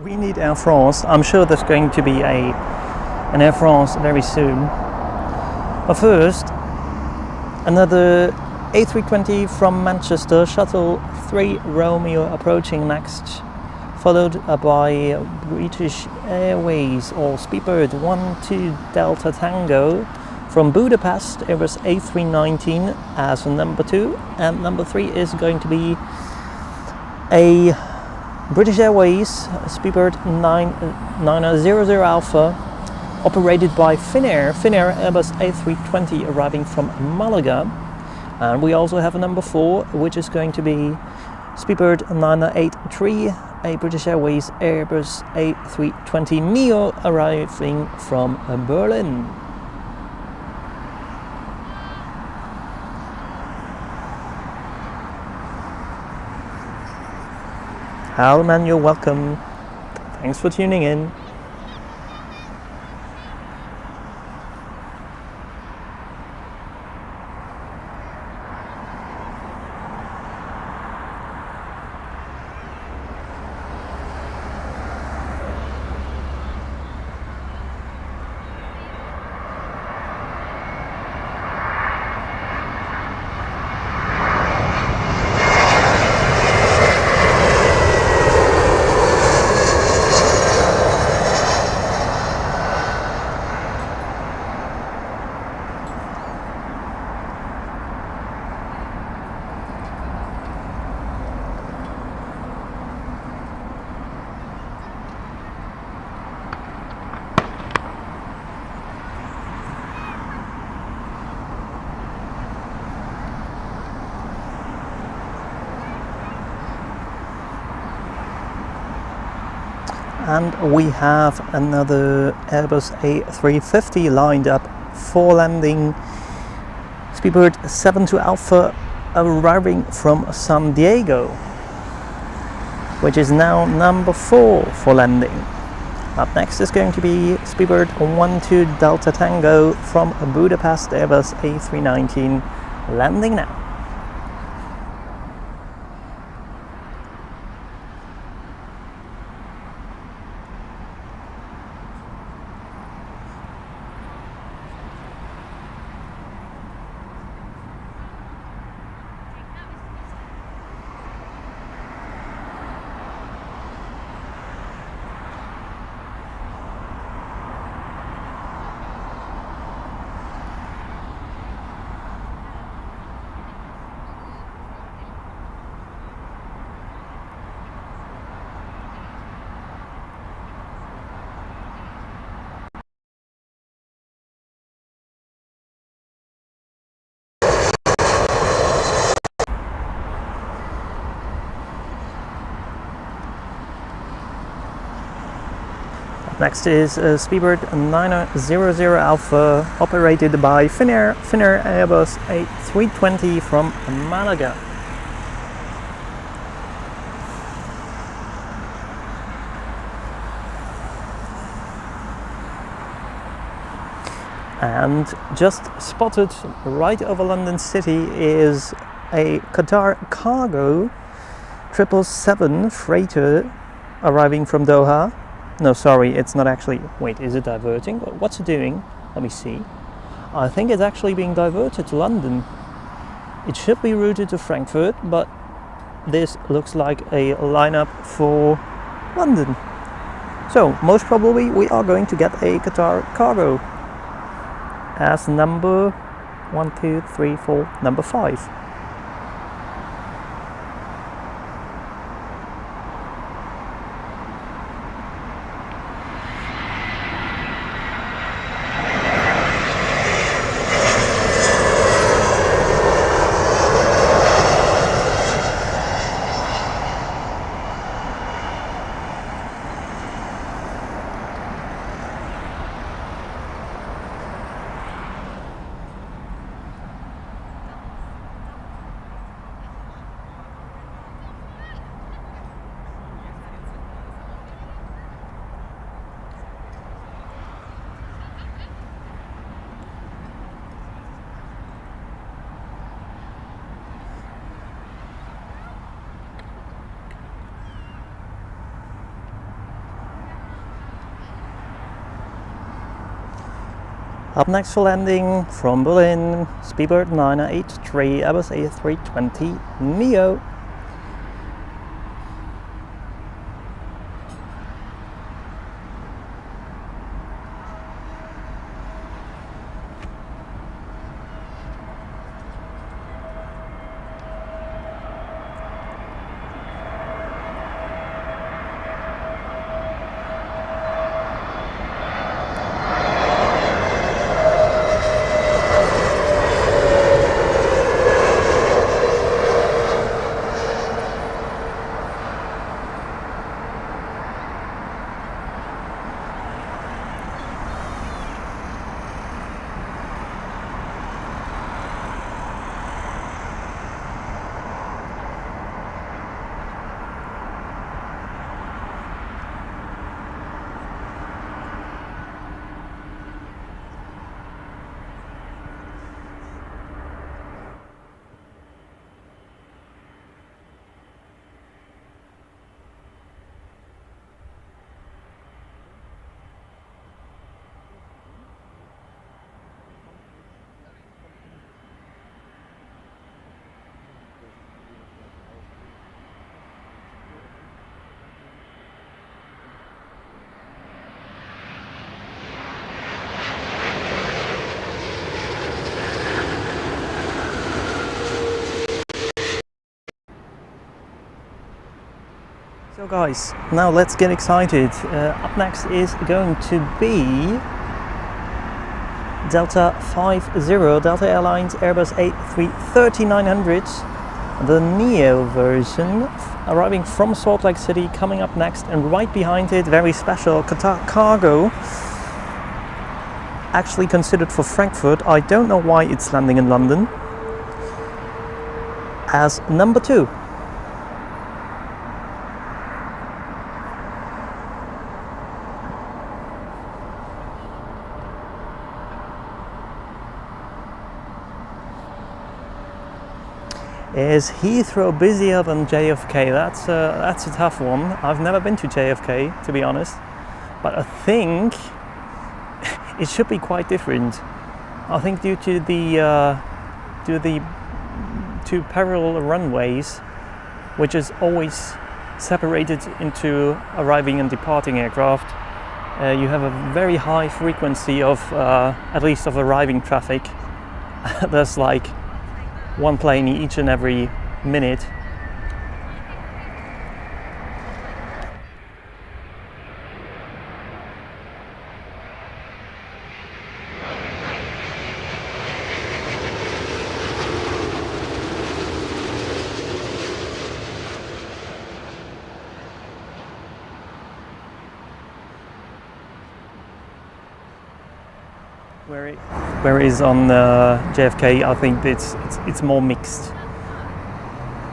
D: We need Air France. I'm sure there's going to be an Air France very soon. But first, another A320 from Manchester, Shuttle 3 Romeo approaching next, followed by British Airways or Speedbird 12 Delta Tango from Budapest, Airbus A319 as number 2, and number 3 is going to be a British Airways Speedbird 900 Alpha, operated by Finnair Airbus A320 arriving from Malaga. And we also have a number 4, which is going to be Speedbird 983, a British Airways Airbus A320 Neo arriving from Berlin. Hello man, you're welcome. Thanks for tuning in. and we have another Airbus A350 lined up for landing. Speedbird 72 Alpha arriving from San Diego, which is now number 4 for landing. Up next is going to be Speedbird 12 Delta Tango from Budapest, Airbus A319, landing now. Next is Speedbird 900 Alpha, operated by Finnair Airbus A320 from Malaga. And just spotted right over London City is a Qatar Cargo 777 freighter arriving from Doha. No, sorry, it's not actually. Wait, is it diverting? What's it doing? Let me see. I think it's actually being diverted to London. It should be routed to Frankfurt, but this looks like a lineup for London. So, most probably we are going to get a Qatar Cargo as number 1, 2, 3, 4, number 5. Up next for landing from Berlin, Speedbird 983 Airbus A320 Neo. So guys, now let's get excited. Up next is going to be Delta 50, Delta Airlines Airbus A330-900 the Neo version, arriving from Salt Lake City, coming up next, and right behind it, very special Qatar Cargo, actually considered for Frankfurt. I don't know why it's landing in London, as number 2. Is Heathrow busier than JFK? That's a tough one. I've never been to JFK, to be honest, but I think it should be quite different. I think due to the two parallel runways, which is always separated into arriving and departing aircraft, you have a very high frequency of, at least of arriving traffic. There's like one plane each and every minute. Whereas on JFK, I think it's more mixed.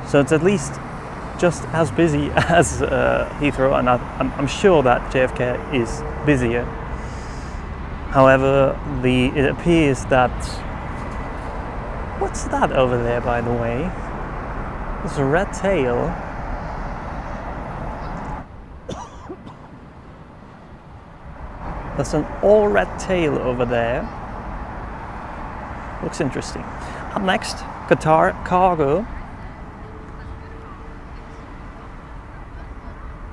D: So it's at least just as busy as Heathrow, and I'm sure that JFK is busier. However, it appears that... What's that over there, by the way? It's a red tail. There's an all red tail over there. Looks interesting. Up next, Qatar Cargo.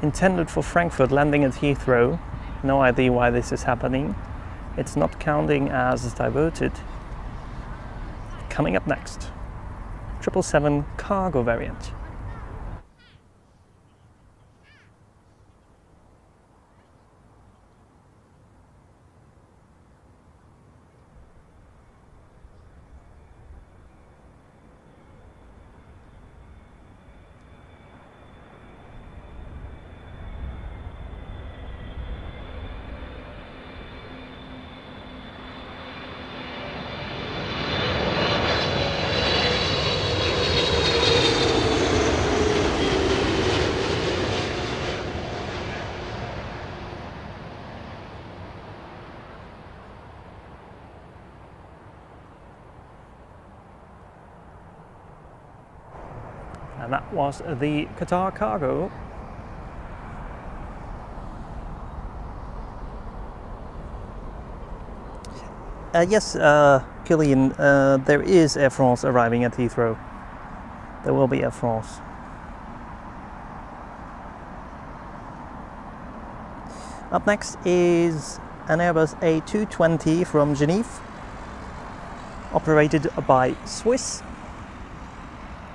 D: Intended for Frankfurt, landing at Heathrow. No idea why this is happening. It's not counting as diverted. Coming up next, 777 cargo variant. And that was the Qatar Cargo. Yes, Killian, there is Air France arriving at Heathrow. There will be Air France. Up next is an Airbus A220 from Geneva, operated by Swiss,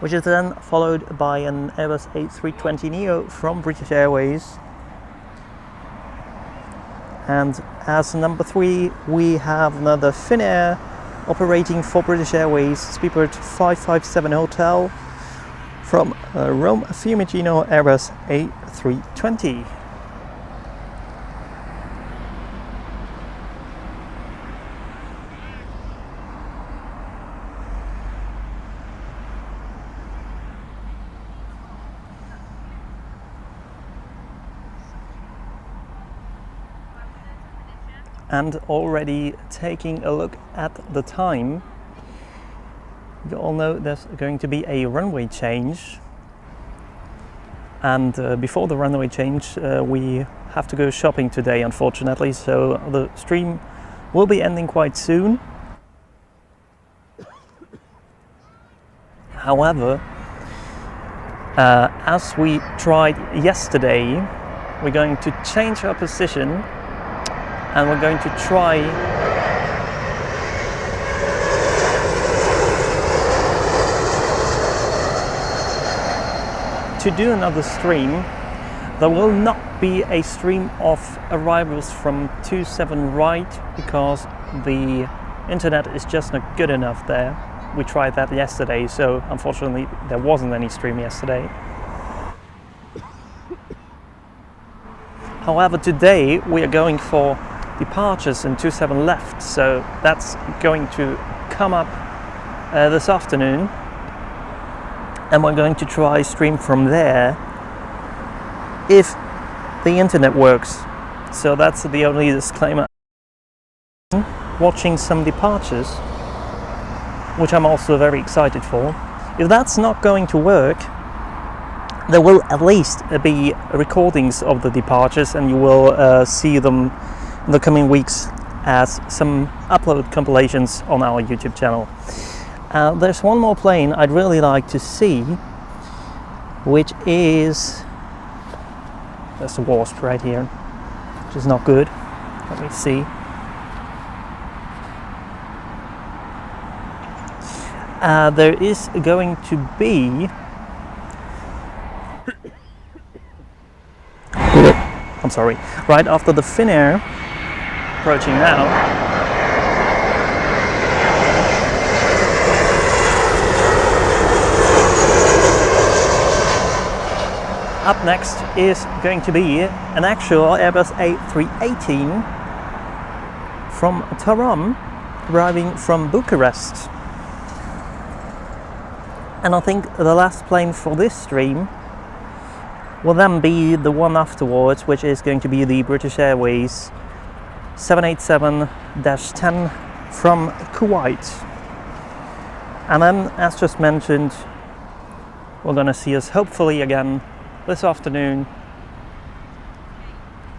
D: which is then followed by an Airbus A320neo from British Airways. And as number 3, we have another Finnair operating for British Airways, Speedbird 557 Hotel from Rome Fiumicino Airbus A320. And already taking a look at the time, you all know there's going to be a runway change, and before the runway change we have to go shopping today, unfortunately, so the stream will be ending quite soon. However, as we tried yesterday, we're going to change our position and we're going to try to do another stream. There will not be a stream of arrivals from 27 right, because the internet is just not good enough there. we tried that yesterday, so unfortunately there wasn't any stream yesterday. However, today we are going for departures in 27 left, so that's going to come up this afternoon, and we're going to try stream from there if the internet works. So that's the only disclaimer. Watching some departures, which I'm also very excited for. If that's not going to work, there will at least be recordings of the departures, and you will see them in the coming weeks as some upload compilations on our YouTube channel. There's one more plane I'd really like to see, which is, there's a wasp right here, which is not good. Let me see. There is going to be, I'm sorry, right after the Finnair, approaching now. Up next is going to be an actual Airbus A318 from Taram, arriving from Bucharest. And I think the last plane for this stream will then be the one afterwards, which is going to be the British Airways 787-10 from Kuwait. And then, as just mentioned, we're going to see us hopefully again this afternoon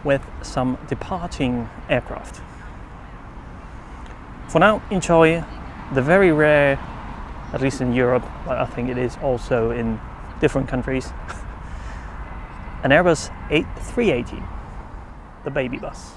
D: with some departing aircraft. For now, enjoy the very rare, at least in Europe, but I think it is also in different countries, an Airbus A318, the baby bus.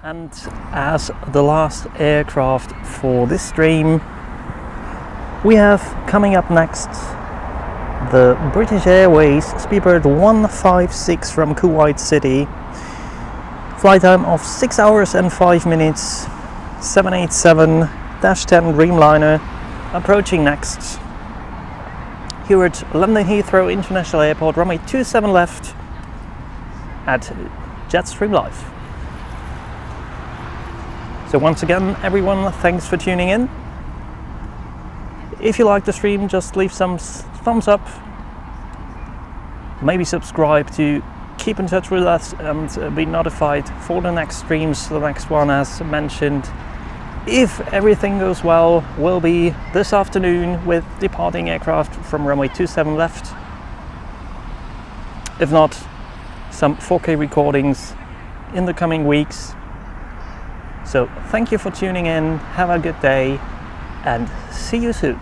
D: And as the last aircraft for this stream, we have coming up next the British Airways Speedbird 156 from Kuwait City. Flight time of 6 hours and 5 minutes, 787-10 Dreamliner, approaching next. Here at London Heathrow International Airport, runway 27 left at Jetstream Live. So once again, everyone, thanks for tuning in. If you like the stream, just leave some thumbs up. Maybe subscribe to keep in touch with us and be notified for the next streams. The next one, as mentioned, if everything goes well, will be this afternoon with departing aircraft from runway 27 left. If not, some 4K recordings in the coming weeks. So thank you for tuning in, have a good day, and see you soon.